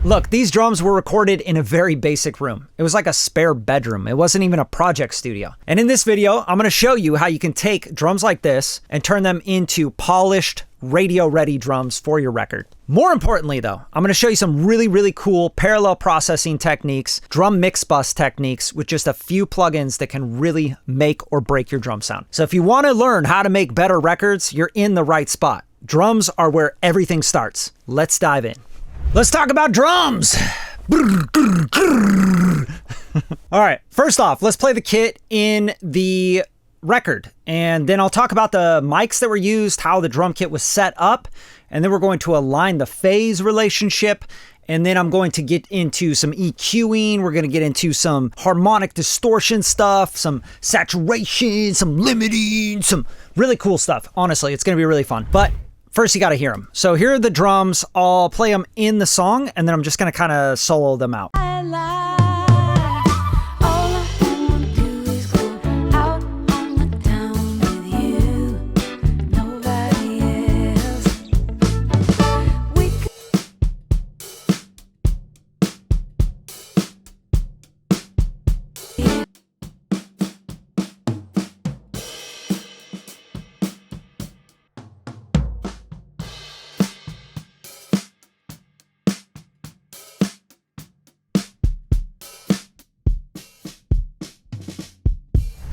Look, these drums were recorded in a very basic room. It was like a spare bedroom. It wasn't even a project studio. And in this video, I'm going to show you how you can take drums like this and turn them into polished, radio-ready drums for your record. More importantly though, I'm going to show you some really cool parallel processing techniques, drum mix bus techniques with just a few plugins that can really make or break your drum sound. So if you want to learn how to make better records, you're in the right spot. Drums are where everything starts. Let's dive in. Let's talk about drums. All right, first off, let's play the kit in the record, and then I'll talk about the mics that were used, how the drum kit was set up, and then we're going to align the phase relationship, and then I'm going to get into some EQing. We're going to get into some harmonic distortion stuff, some saturation, some limiting, some really cool stuff. Honestly, it's going to be really fun. But first, you got to hear them. So here are the drums. I'll play them in the song, and then I'm just going to kind of solo them out.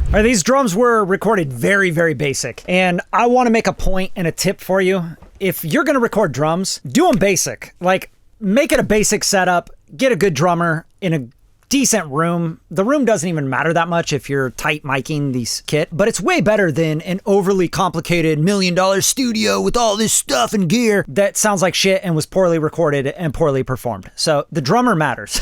All right, these drums were recorded very basic, and I want to make a point and a tip for you. If you're going to record drums, do them basic. Like, make it a basic setup, get a good drummer in a decent room. The room doesn't even matter that much if you're tight micing these kit, but it's way better than an overly complicated $1 million studio with all this stuff and gear that sounds like shit and was poorly recorded and poorly performed. So the drummer matters.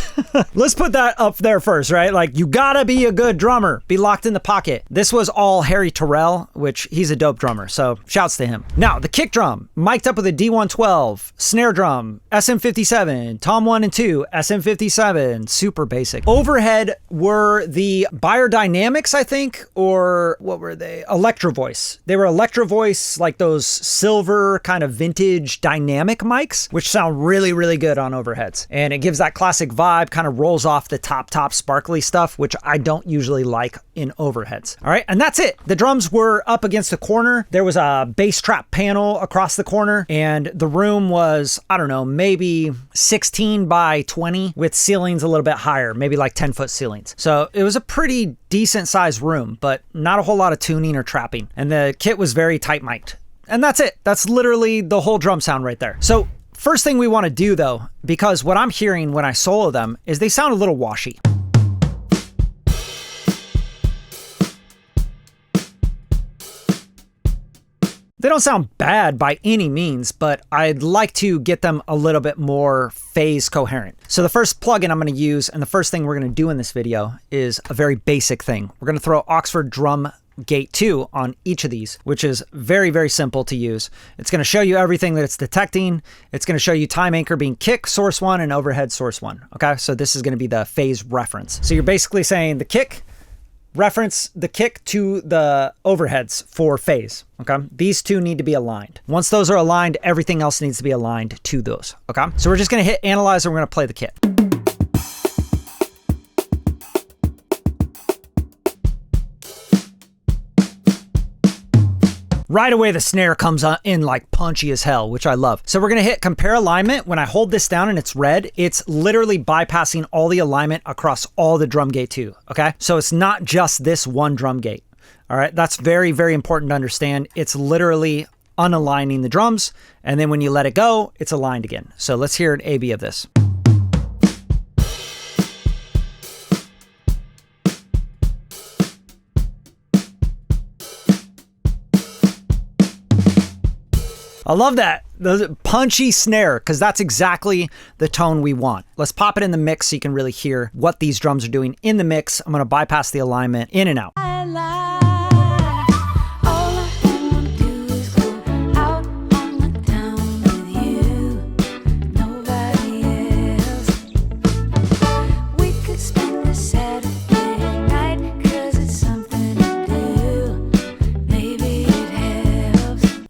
Let's put that up there first, right? Like, you gotta be a good drummer. Be locked in the pocket. This was all Harry Terrell, which he's a dope drummer, so shouts to him. Now, the kick drum, mic'd up with a D112, snare drum, SM57, Tom 1 and 2, SM57, super basic. Overhead were the Beyerdynamics, I think, or what were they? Electro Voice. They were Electro Voice, like those silver kind of vintage dynamic mics, which sound really good on overheads. And it gives that classic vibe, kind of rolls off the top sparkly stuff, which I don't usually like in overheads. All right, and that's it. The drums were up against the corner. There was a bass trap panel across the corner, and the room was, I don't know, maybe 16 by 20 with ceilings a little bit higher, maybe like 10-foot ceilings. So it was a pretty decent sized room, but not a whole lot of tuning or trapping. And the kit was very tight mic'd. And that's it. That's literally the whole drum sound right there. So first thing we want to do though, because what I'm hearing when I solo them is they sound a little washy. They don't sound bad by any means, but I'd like to get them a little bit more phase coherent. So the first plugin I'm going to use, and the first thing we're going to do in this video, is a very basic thing. We're going to throw Oxford Drum Gate 2 on each of these, which is very simple to use. It's going to show you everything that it's detecting. It's going to show you time anchor being kick, source 1, and overhead, source 1. Okay, so this is going to be the phase reference. So you're basically saying the kick, reference the kick to the overheads for phase. Okay, these two need to be aligned. Once those are aligned, everything else needs to be aligned to those. Okay, so we're just going to hit analyze and we're going to play the kit. Right away, the snare comes in like punchy as hell, which I love. So we're going to hit compare alignment. When I hold this down and it's red, it's literally bypassing all the alignment across all the drum gate too. Okay, so it's not just this one drum gate. All right, that's very important to understand. It's literally unaligning the drums, and then when you let it go, it's aligned again. So let's hear an A/B of this. I love that. The punchy snare, because that's exactly the tone we want. Let's pop it in the mix so you can really hear what these drums are doing in the mix. I'm going to bypass the alignment in and out.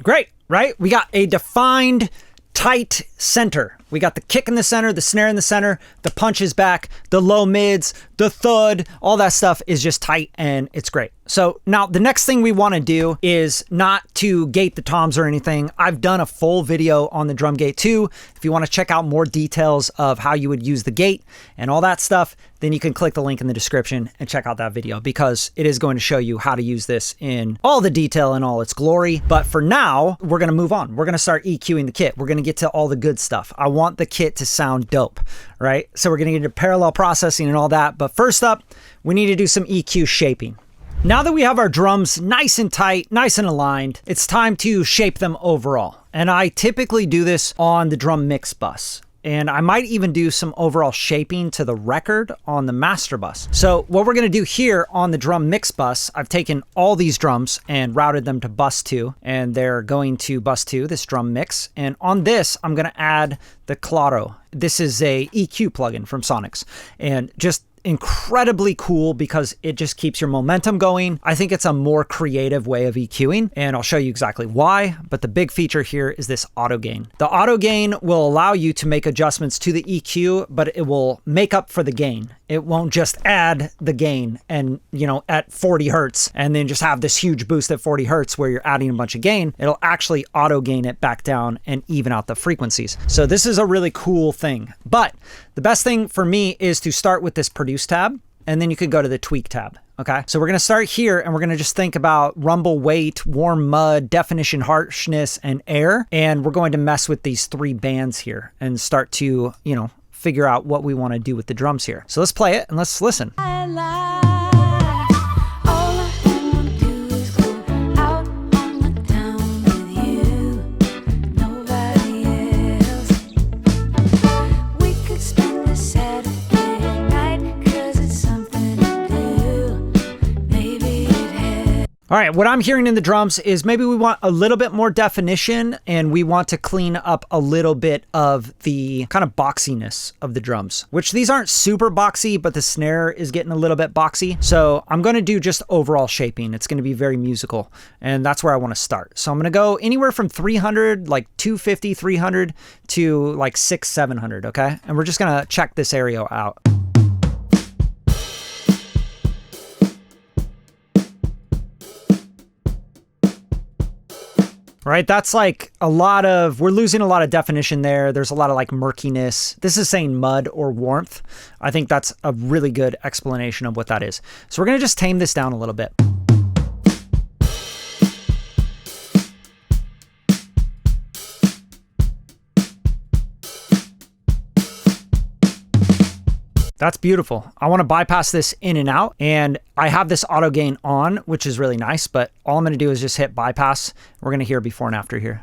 Great, right? We got a defined, tight center. We got the kick in the center, the snare in the center, the punch is back, the low mids, the thud, all that stuff is just tight and it's great. So now the next thing we want to do is not to gate the toms or anything. I've done a full video on the drum gate too. If you want to check out more details of how you would use the gate and all that stuff, then you can click the link in the description and check out that video, because it is going to show you how to use this in all the detail and all its glory. But for now, we're going to move on. We're going to start EQing the kit. We're going to get to all the good stuff. I want the kit to sound dope, right? So we're going to get into parallel processing and all that. But first up, we need to do some EQ shaping. Now that we have our drums nice and tight, nice and aligned, it's time to shape them overall. And I typically do this on the drum mix bus. And I might even do some overall shaping to the record on the master bus. So what we're gonna do here on the drum mix bus, I've taken all these drums and routed them to bus 2, and they're going to bus 2, this drum mix. And on this, I'm gonna add the Claro. This is a EQ plugin from Sonnox, and just incredibly cool because it just keeps your momentum going. I think it's a more creative way of EQing, and I'll show you exactly why. But the big feature here is this auto gain. The auto gain will allow you to make adjustments to the EQ, but it will make up for the gain. It won't just add the gain and, you know, at 40 hertz and then just have this huge boost at 40 hertz where you're adding a bunch of gain. It'll actually auto gain it back down and even out the frequencies. So this is a really cool thing. But the best thing for me is to start with this produce tab, and then you can go to the tweak tab. Okay, so we're going to start here, and we're going to just think about rumble, weight, warm mud, definition, harshness, and air. And we're going to mess with these 3 bands here and start to, you know, figure out what we want to do with the drums here. So let's play it and let's listen. All right, what I'm hearing in the drums is maybe we want a little bit more definition, and we want to clean up a little bit of the kind of boxiness of the drums, which these aren't super boxy, but the snare is getting a little bit boxy. So I'm going to do just overall shaping. It's going to be very musical, and that's where I want to start. So I'm going to go anywhere from 300, like 250, 300 to like 600, 700, okay? And we're just going to check this area out. Right, that's like a lot of, we're losing a lot of definition there. There's a lot of like murkiness. This is saying mud or warmth. I think that's a really good explanation of what that is. So we're gonna just tame this down a little bit. That's beautiful. I want to bypass this in and out, and I have this auto gain on, which is really nice, but all I'm going to do is just hit bypass. We're going to hear before and after here.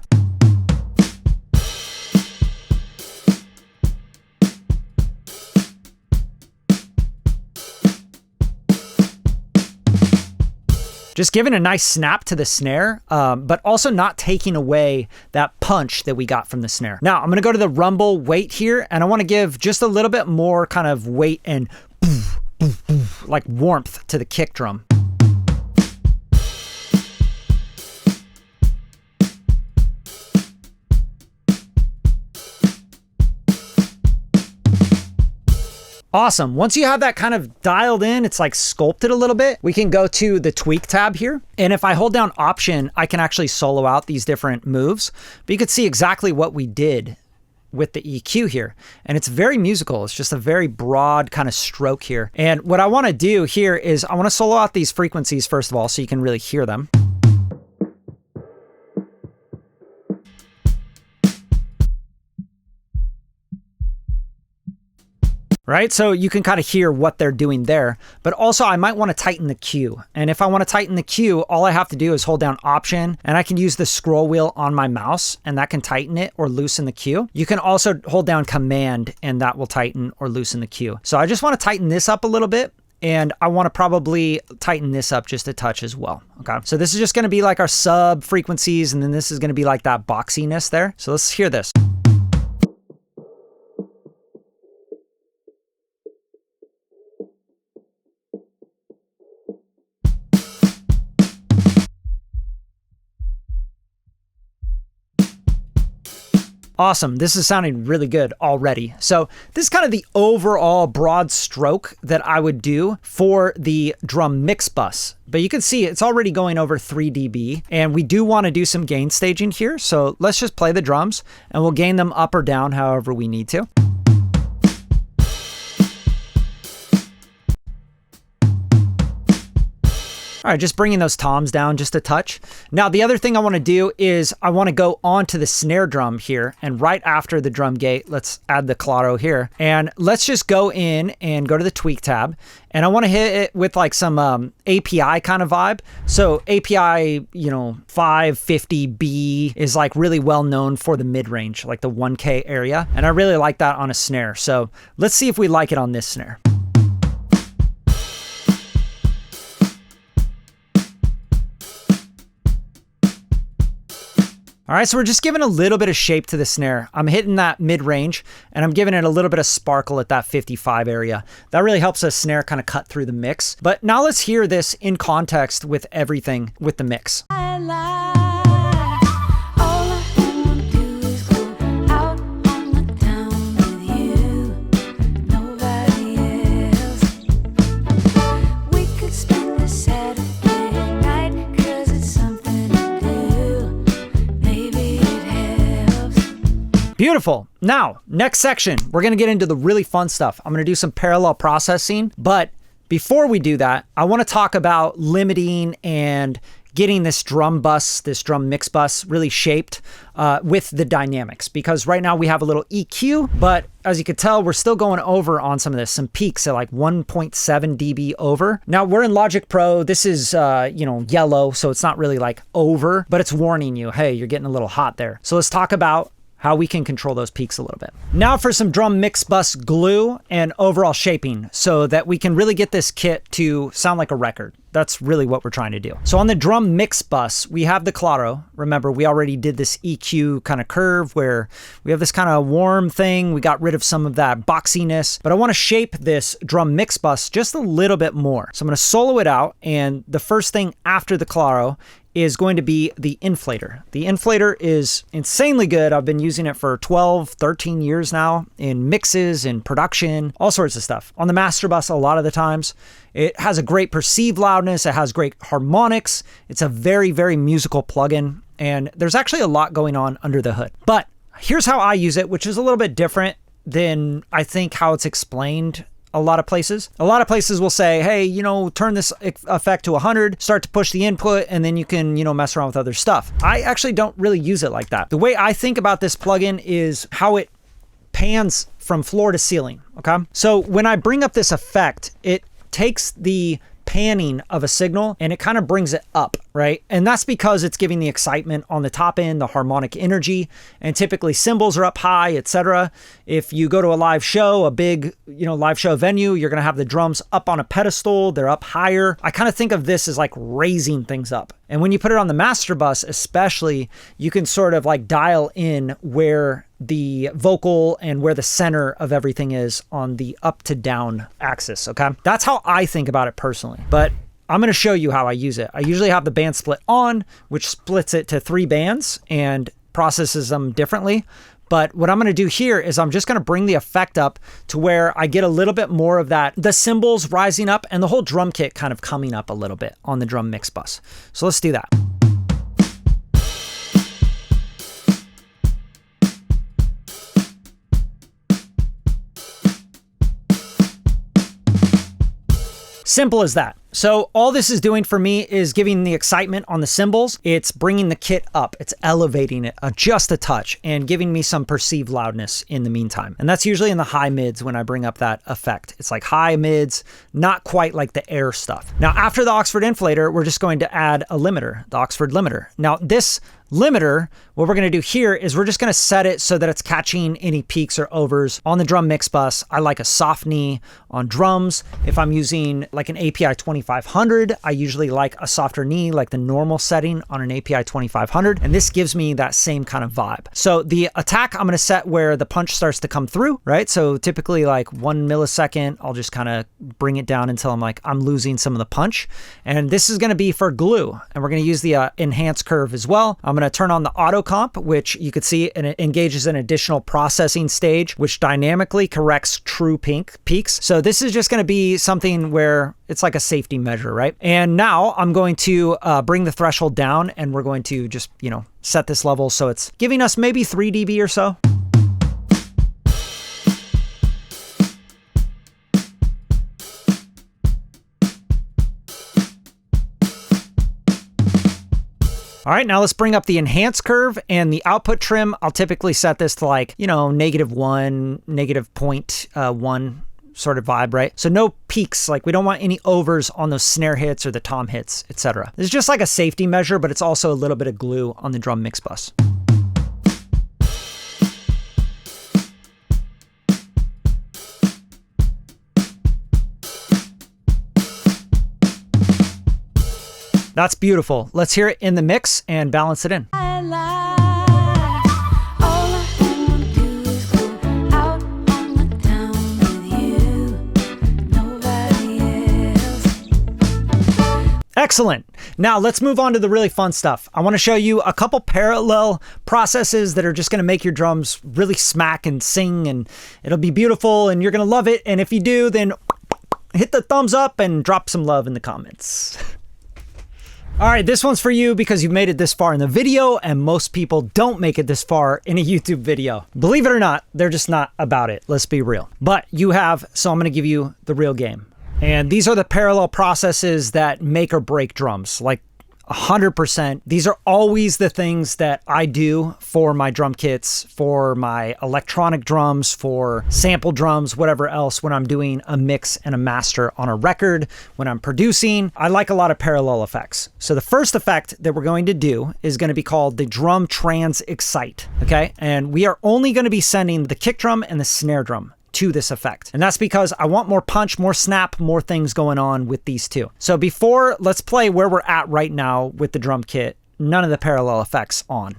Just giving a nice snap to the snare, but also not taking away that punch that we got from the snare. Now I'm gonna go to the rumble weight here, and I wanna give just a little bit more kind of weight and like warmth to the kick drum. Awesome. Once you have that kind of dialed in, it's like sculpted a little bit, we can go to the tweak tab here. And if I hold down Option, I can actually solo out these different moves, but you could see exactly what we did with the EQ here. And it's very musical. It's just a very broad kind of stroke here. And what I want to do here is I want to solo out these frequencies first of all, so you can really hear them. Right? So you can kind of hear what they're doing there, but also I might want to tighten the Q. And if I want to tighten the Q, all I have to do is hold down Option, and I can use the scroll wheel on my mouse, and that can tighten it or loosen the Q. You can also hold down Command, and that will tighten or loosen the Q. So I just want to tighten this up a little bit, and I want to probably tighten this up just a touch as well. Okay. So this is just going to be like our sub frequencies, and then this is going to be like that boxiness there. So let's hear this. Awesome. This is sounding really good already. So this is kind of the overall broad stroke that I would do for the drum mix bus. But you can see it's already going over 3 dB, and we do want to do some gain staging here. So let's just play the drums and we'll gain them up or down however we need to. All right, just bringing those toms down just a touch. Now, the other thing I want to do is I want to go onto the snare drum here, and right after the drum gate, let's add the claro here. And let's just go in and go to the tweak tab, and I want to hit it with like some API kind of vibe. So API, 550B is like really well known for the mid-range, like the 1K area. And I really like that on a snare. So let's see if we like it on this snare. All right, so we're just giving a little bit of shape to the snare. I'm hitting that mid-range, and I'm giving it a little bit of sparkle at that 55 area. That really helps a snare kind of cut through the mix. But now let's hear this in context with everything with the mix. Beautiful. Now, next section, we're going to get into the really fun stuff. I'm going to do some parallel processing, but before we do that, I want to talk about limiting and getting this drum bus, this drum mix bus really shaped with the dynamics, because right now we have a little EQ, but as you can tell, we're still going over on some of this, some peaks at like 1.7 dB over. Now we're in Logic Pro. This is, yellow, so it's not really like over, but it's warning you, hey, you're getting a little hot there. So let's talk about how we can control those peaks a little bit. Now for some drum mix bus glue and overall shaping so that we can really get this kit to sound like a record. That's really what we're trying to do. So on the drum mix bus, we have the claro. Remember, we already did this EQ kind of curve where we have this kind of warm thing. We got rid of some of that boxiness, but I want to shape this drum mix bus just a little bit more. So I'm going to solo it out, and the first thing after the claro is going to be the Inflator. The Inflator is insanely good. I've been using it for 12, 13 years now in mixes, in production, all sorts of stuff. On the master bus, a lot of the times, it has a great perceived loudness. It has great harmonics. It's a very, very musical plugin, and there's actually a lot going on under the hood. But here's how I use it, which is a little bit different than I think how it's explained a lot of places. A lot of places will say, hey, turn this effect to 100, start to push the input, and then you can, mess around with other stuff. I actually don't really use it like that. The way I think about this plugin is how it pans from floor to ceiling, okay? So when I bring up this effect, it takes the panning of a signal and it kind of brings it up, right? And that's because it's giving the excitement on the top end, the harmonic energy, and typically cymbals are up high, etc. If you go to a live show, a big, live show venue, you're going to have the drums up on a pedestal, they're up higher. I kind of think of this as like raising things up. And when you put it on the master bus, especially, you can sort of like dial in where the vocal and where the center of everything is on the up to down axis, okay? That's how I think about it personally, but I'm gonna show you how I use it. I usually have the band split on, which splits it to 3 bands and processes them differently. But what I'm gonna do here is I'm just gonna bring the effect up to where I get a little bit more of that, the cymbals rising up and the whole drum kit kind of coming up a little bit on the drum mix bus. So let's do that. Simple as that. So all this is doing for me is giving the excitement on the cymbals. It's bringing the kit up. It's elevating it just a touch and giving me some perceived loudness in the meantime. And that's usually in the high mids when I bring up that effect. It's like high mids, not quite like the air stuff. Now, after the Oxford Inflator, we're just going to add a limiter, the Oxford limiter. Now, this limiter, what we're going to do here is we're just going to set it so that it's catching any peaks or overs on the drum mix bus. I like a soft knee on drums. If I'm using like an API 2500, I usually like a softer knee, like the normal setting on an API 2500. And this gives me that same kind of vibe. So the attack, I'm going to set where the punch starts to come through, right? So typically like 1 millisecond, I'll just kind of bring it down until I'm losing some of the punch. And this is going to be for glue. And we're going to use the enhance curve as well. I'm going going to turn on the auto comp, which you could see, and it engages an additional processing stage, which dynamically corrects true peaks. So this is just going to be something where it's like a safety measure, right? And now I'm going to bring the threshold down, and we're going to just, set this level so it's giving us maybe 3 dB or so. All right, now let's bring up the enhance curve and the output trim. I'll typically set this to like, -1, -0.1 sort of vibe, right? So no peaks, like we don't want any overs on those snare hits or the tom hits, etc. This is just like a safety measure, but it's also a little bit of glue on the drum mix bus. That's beautiful. Let's hear it in the mix and balance it in. Excellent. Now let's move on to the really fun stuff. I want to show you a couple parallel processes that are just going to make your drums really smack and sing, and it'll be beautiful and you're going to love it. And if you do, then hit the thumbs up and drop some love in the comments. All right, this one's for you because you've made it this far in the video, and most people don't make it this far in a YouTube video. Believe it or not, they're just not about it. Let's be real. But you have, so I'm going to give you the real game. And these are the parallel processes that make or break drums, like 100%. These are always the things that I do for my drum kits, for my electronic drums, for sample drums, whatever else, when I'm doing a mix and a master on a record, when I'm producing. I like a lot of parallel effects. So the first effect that we're going to do is going to be called the drum trans excite, okay? And we are only going to be sending the kick drum and the snare drum to this effect. And that's because I want more punch, more snap, more things going on with these two. So let's play where we're at right now with the drum kit. None of the parallel effects on.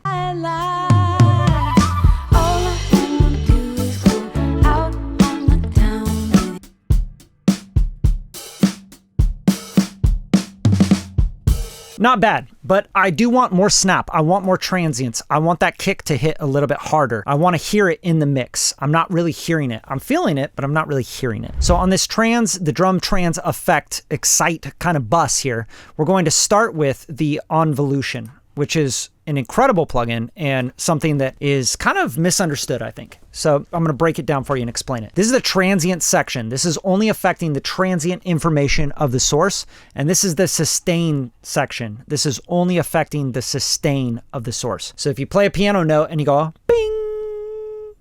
Not bad, but I do want more snap. I want more transients. I want that kick to hit a little bit harder. I want to hear it in the mix. I'm not really hearing it. I'm feeling it, but I'm not really hearing it. So on this the drum trans effect excite kind of bus here, we're going to start with the Onvolution, which is an incredible plugin and something that is kind of misunderstood, I think. So I'm going to break it down for you and explain it. This is the transient section. This is only affecting the transient information of the source. And this is the sustain section. This is only affecting the sustain of the source. So if you play a piano note and you go, bing,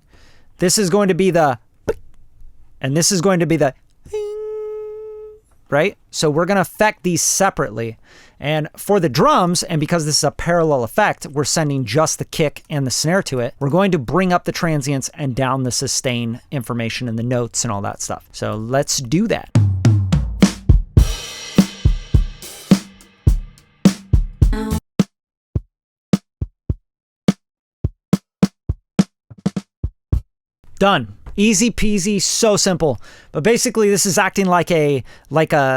this is going to be the, and this is going to be the, right? So we're going to affect these separately. And for the drums, and because this is a parallel effect, we're sending just the kick and the snare to it. We're going to bring up the transients and down the sustain information and the notes and all that stuff. So let's do that. Done. Easy peasy, so simple. But basically this is acting like a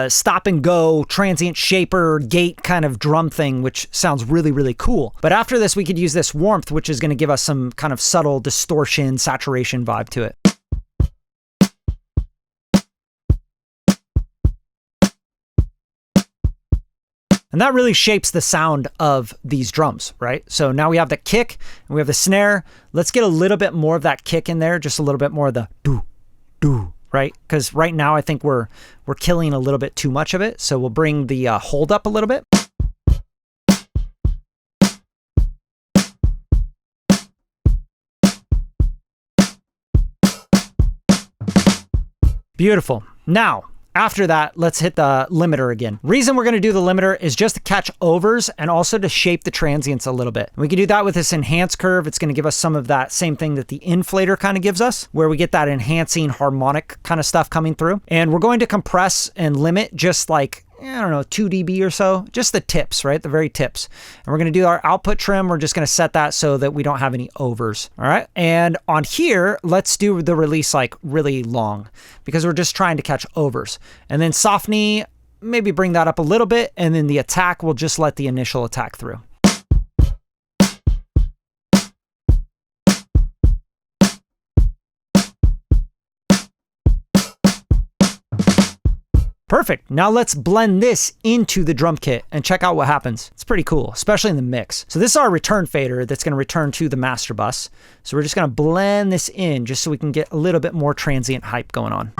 stop and go transient shaper gate kind of drum thing, which sounds really, really cool. But after this, we could use this warmth, which is going to give us some kind of subtle distortion, saturation vibe to it. And that really shapes the sound of these drums, right? So now we have the kick and we have the snare. Let's get a little bit more of that kick in there, just a little bit more of the do, right? Because right now I think we're killing a little bit too much of it. So we'll bring the hold up a little bit. Beautiful. Now, after that, let's hit the limiter again. Reason we're going to do the limiter is just to catch overs and also to shape the transients a little bit. We can do that with this enhance curve. It's going to give us some of that same thing that the Inflator kind of gives us, where we get that enhancing harmonic kind of stuff coming through. And we're going to compress and limit just like, I don't know, 2 dB or so, just the tips, right? The very tips. And we're going to do our output trim. We're just going to set that so that we don't have any overs. All right. And on here, let's do the release like really long because we're just trying to catch overs. And then soft knee, maybe bring that up a little bit. And then the attack, we'll just let the initial attack through. Perfect. Now let's blend this into the drum kit and check out what happens. It's pretty cool, especially in the mix. So this is our return fader that's going to return to the master bus. So we're just going to blend this in just so we can get a little bit more transient hype going on.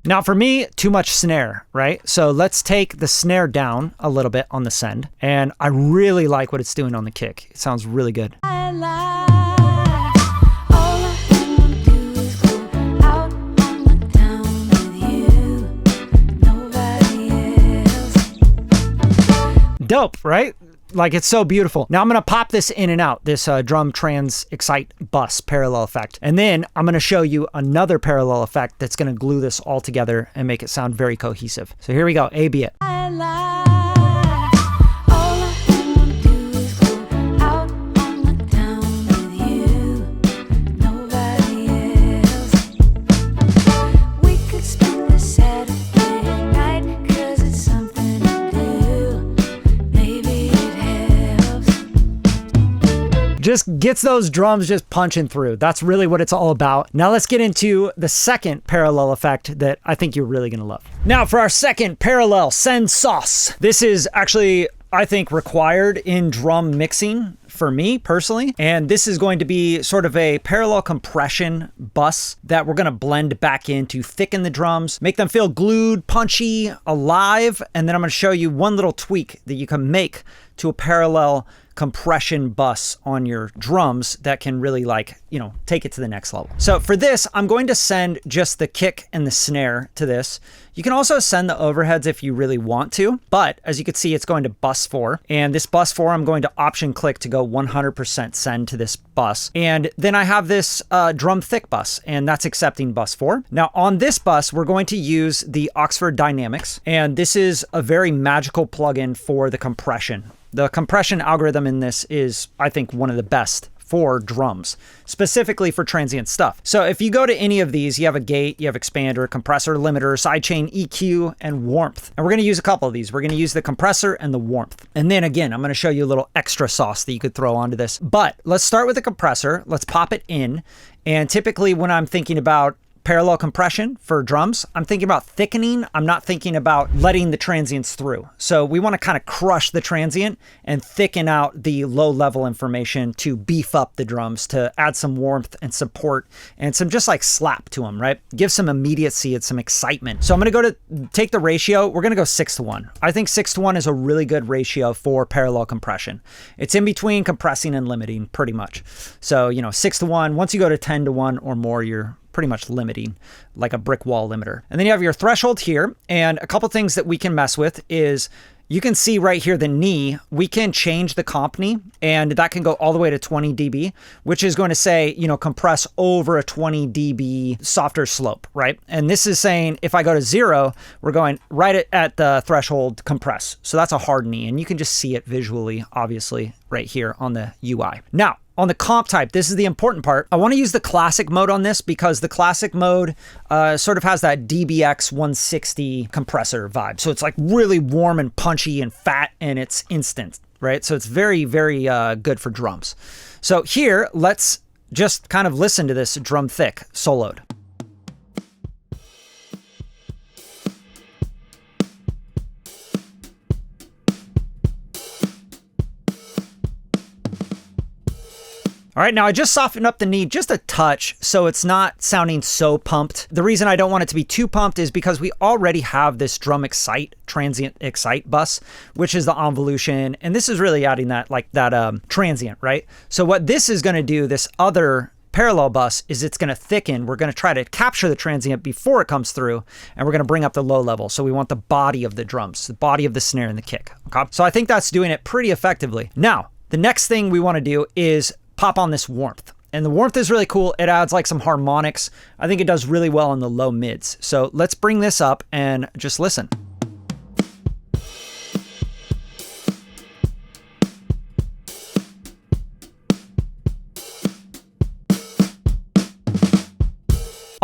Now for me, too much snare, right? So let's take the snare down a little bit on the send. And I really like what it's doing on the kick. It sounds really good. Dope, right? Like, it's so beautiful. Now I'm going to pop this in and out, this drum trans excite bus parallel effect. And then I'm going to show you another parallel effect that's going to glue this all together and make it sound very cohesive. So here we go. A, B it. Just gets those drums just punching through. That's really what it's all about. Now let's get into the second parallel effect that I think you're really gonna love. Now for our second parallel send sauce. This is actually, I think, required in drum mixing for me personally. And this is going to be sort of a parallel compression bus that we're gonna blend back in to thicken the drums, make them feel glued, punchy, alive. And then I'm gonna show you one little tweak that you can make to a parallel compression bus on your drums that can really, like, you know, take it to the next level. So for this, I'm going to send just the kick and the snare to this. You can also send the overheads if you really want to, but as you can see, it's going to bus 4. And this bus 4, I'm going to option click to go 100% send to this bus. And then I have this drum thick bus, and that's accepting bus 4. Now on this bus, we're going to use the Oxford Dynamics, and this is a very magical plugin for the compression. The compression algorithm in this is, I think, one of the best for drums, specifically for transient stuff. So if you go to any of these, you have a gate, you have expander, compressor, limiter, sidechain, EQ, and warmth. And we're gonna use a couple of these. We're gonna use the compressor and the warmth. And then again, I'm gonna show you a little extra sauce that you could throw onto this. But let's start with the compressor. Let's pop it in. And typically when I'm thinking about parallel compression for drums, I'm thinking about thickening. I'm not thinking about letting the transients through. So we want to kind of crush the transient and thicken out the low level information to beef up the drums, to add some warmth and support and some just like slap to them, right? Give some immediacy and some excitement. So I'm going to go to take the ratio. We're going to go 6:1. I think 6:1 is a really good ratio for parallel compression. It's in between compressing and limiting pretty much. So, you know, 6:1, once you go to 10:1 or more, you're pretty much limiting, like a brick wall limiter. And then you have your threshold here. And a couple things that we can mess with is you can see right here, the knee, we can change the comp knee, and that can go all the way to 20 dB, which is going to say, you know, compress over a 20 dB softer slope, right? And this is saying if I go to 0, we're going right at the threshold compress. So that's a hard knee, and you can just see it visually, obviously, right here on the UI. Now, on the comp type, this is the important part. I want to use the classic mode on this because the classic mode sort of has that DBX 160 compressor vibe. So it's like really warm and punchy and fat, and it's instant, right? So it's very, very good for drums. So here, let's just kind of listen to this drum thick soloed. All right, now I just softened up the knee just a touch so it's not sounding so pumped. The reason I don't want it to be too pumped is because we already have this drum excite, transient excite bus, which is the involution. And this is really adding that, like that transient, right? So what this is gonna do, this other parallel bus, is it's gonna thicken. We're gonna try to capture the transient before it comes through, and we're gonna bring up the low level. So we want the body of the drums, the body of the snare and the kick, okay? So I think that's doing it pretty effectively. Now, the next thing we wanna do is pop on this warmth. And the warmth is really cool. It adds like some harmonics. I think it does really well in the low mids. So let's bring this up and just listen.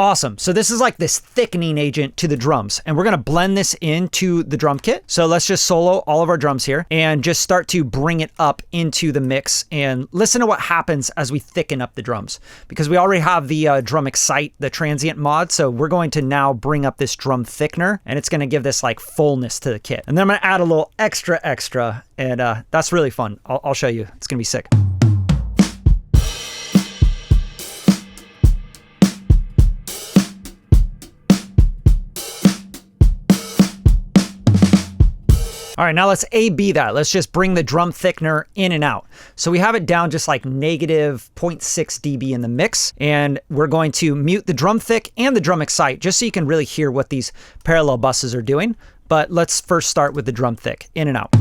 Awesome. So this is like this thickening agent to the drums, and we're going to blend this into the drum kit. So let's just solo all of our drums here and just start to bring it up into the mix and listen to what happens as we thicken up the drums, because we already have the drum excite, the transient mod. So we're going to now bring up this drum thickener, and it's going to give this like fullness to the kit. And then I'm going to add a little extra, and that's really fun. I'll show you. It's going to be sick. All right, now let's A/B that. Let's just bring the drum thickener in and out. So we have it down just like negative 0.6 dB in the mix, and we're going to mute the drum thick and the drum excite just so you can really hear what these parallel buses are doing. But let's first start with the drum thick, in and out.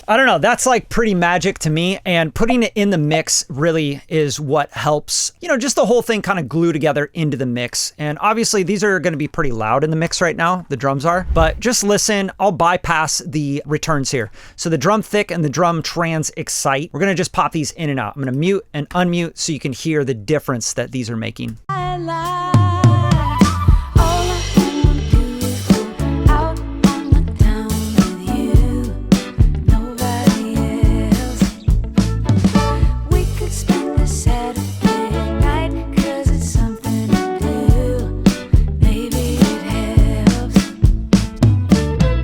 I don't know, that's like pretty magic to me, and putting it in the mix really is what helps, you know, just the whole thing kind of glue together into the mix. And obviously these are going to be pretty loud in the mix right now, the drums are, but just listen, I'll bypass the returns here. So the drum thick and the drum trans excite, we're going to just pop these in and out. I'm going to mute and unmute so you can hear the difference that these are making.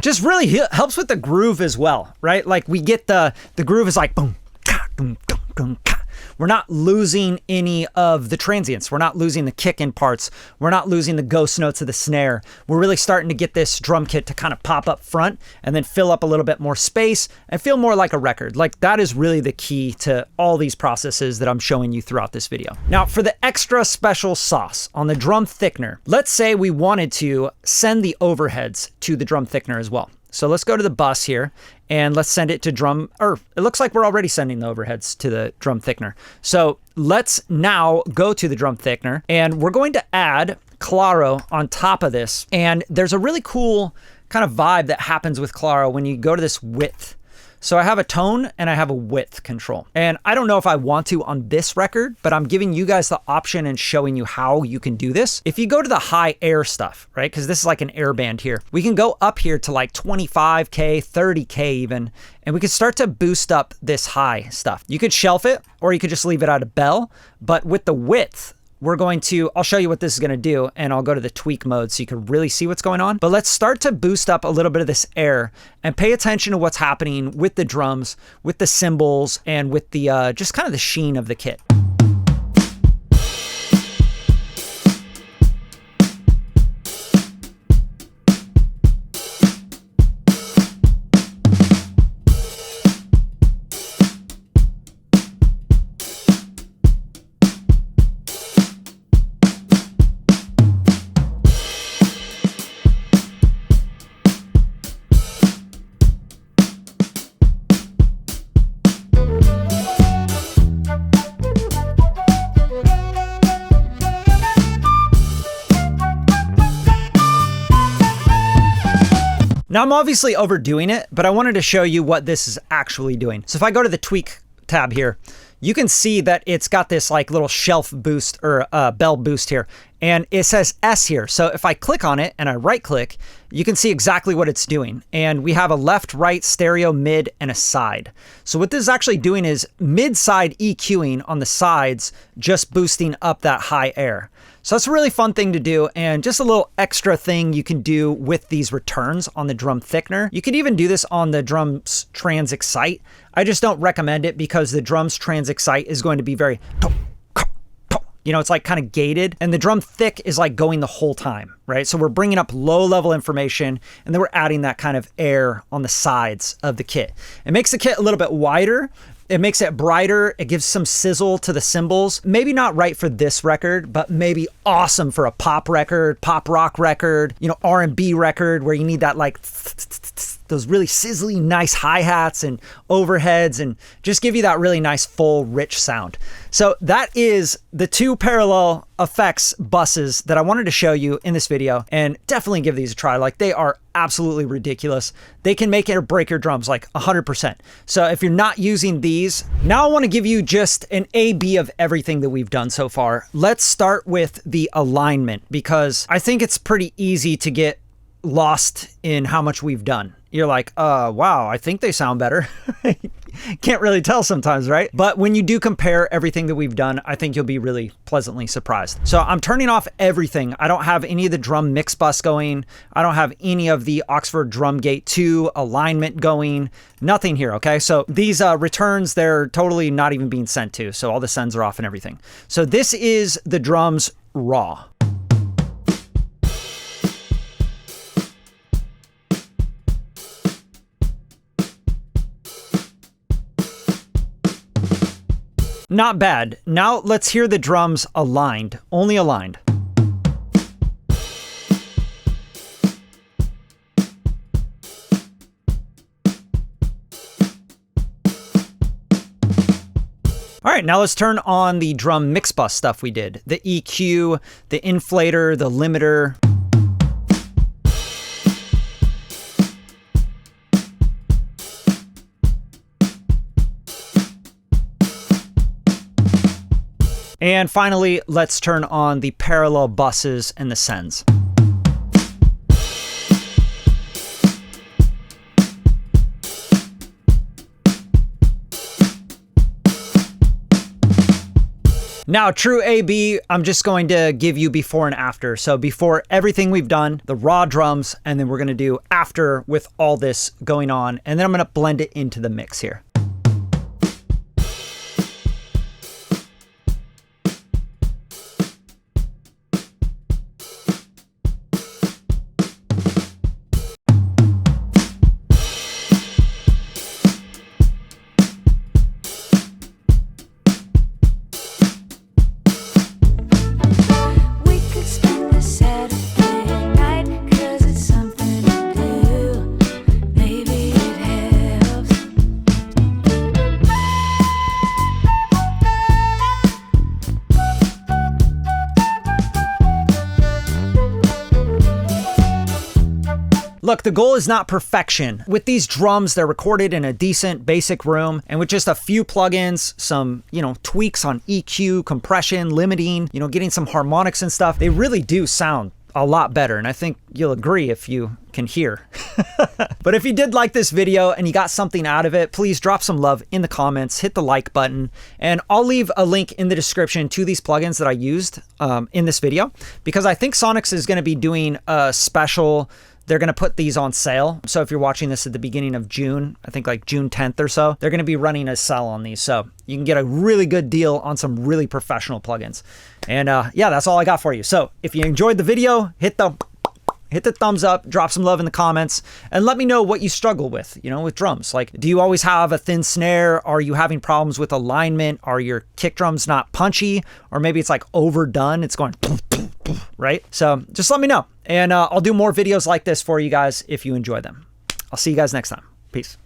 Just really helps with the groove as well, right? Like we get the groove is like boom, ka, boom, boom, boom, ka. We're not losing any of the transients. We're not losing the kick in parts. We're not losing the ghost notes of the snare. We're really starting to get this drum kit to kind of pop up front and then fill up a little bit more space and feel more like a record. Like that is really the key to all these processes that I'm showing you throughout this video. Now for the extra special sauce on the drum thickener, let's say we wanted to send the overheads to the drum thickener as well. So let's go to the bus here and let's send it to drum, or it looks like we're already sending the overheads to the drum thickener. So let's now go to the drum thickener and we're going to add Claro on top of this. And there's a really cool kind of vibe that happens with Claro when you go to this width. So I have a tone and I have a width control. And I don't know if I want to on this record, but I'm giving you guys the option and showing you how you can do this. If you go to the high air stuff, right? Because this is like an air band here. We can go up here to like 25K, 30K even, and we could start to boost up this high stuff. You could shelf it or you could just leave it at a bell, but with the width, we're going to, I'll show you what this is going to do, and I'll go to the tweak mode so you can really see what's going on. But let's start to boost up a little bit of this air and pay attention to what's happening with the drums, with the cymbals, and with the just kind of the sheen of the kit. Now I'm obviously overdoing it, but I wanted to show you what this is actually doing. So if I go to the tweak tab here, you can see that it's got this like little shelf boost or bell boost here, and it says S here. So if I click on it and I right click, you can see exactly what it's doing. And we have a left, right, stereo, mid, and a side. So what this is actually doing is mid-side EQing on the sides, just boosting up that high air. So that's a really fun thing to do, and just a little extra thing you can do with these returns on the drum thickener. You could even do this on the drums trans excite. I just don't recommend it because the drums trans excite is going to be very, you know, it's like kind of gated, and the drum thick is like going the whole time, right? So we're bringing up low level information, and then we're adding that kind of air on the sides of the kit. It makes the kit a little bit wider. It makes it brighter. It gives some sizzle to the cymbals. Maybe not right for this record, but maybe awesome for a pop record, pop rock record, you know, R&B record where you need that like those really sizzly, nice hi-hats and overheads, and just give you that really nice, full, rich sound. So that is the 2 parallel effects buses that I wanted to show you in this video, and definitely give these a try. Like, they are absolutely ridiculous. They can make it or break your drums like 100%. So if you're not using these, now I want to give you just an A/B of everything that we've done so far. Let's start with the alignment, because I think it's pretty easy to get lost in how much we've done. You're like, wow, I think they sound better. Can't really tell sometimes, right? But when you do compare everything that we've done, I think you'll be really pleasantly surprised. So I'm turning off everything. I don't have any of the drum mix bus going. I don't have any of the Oxford Drum Gate 2 alignment going. Nothing here, okay? So these returns, they're totally not even being sent to. So all the sends are off and everything. So this is the drums raw. Not bad. Now let's hear the drums aligned, only aligned. All right, now let's turn on the drum mix bus stuff we did. The EQ, the inflator, the limiter. And finally, let's turn on the parallel buses and the sends. Now, true A/B, I'm just going to give you before and after. So before everything we've done, the raw drums, and then we're going to do after with all this going on, and then I'm going to blend it into the mix here. Look, the goal is not perfection. With these drums, they're recorded in a decent basic room, and with just a few plugins, some, tweaks on EQ, compression, limiting, getting some harmonics and stuff, they really do sound a lot better. And I think you'll agree if you can hear. But if you did like this video and you got something out of it, please drop some love in the comments, hit the like button, and I'll leave a link in the description to these plugins that I used in this video, because I think Sonnox is going to be doing a special. They're going to put these on sale. So if you're watching this at the beginning of June, I think like June 10th or so, they're going to be running a sale on these. So you can get a really good deal on some really professional plugins. And yeah, that's all I got for you. So if you enjoyed the video, hit the thumbs up, drop some love in the comments, and let me know what you struggle with, with drums. Like, do you always have a thin snare? Are you having problems with alignment? Are your kick drums not punchy? Or maybe it's like overdone. It's going right? So just let me know. And I'll do more videos like this for you guys if you enjoy them. I'll see you guys next time. Peace.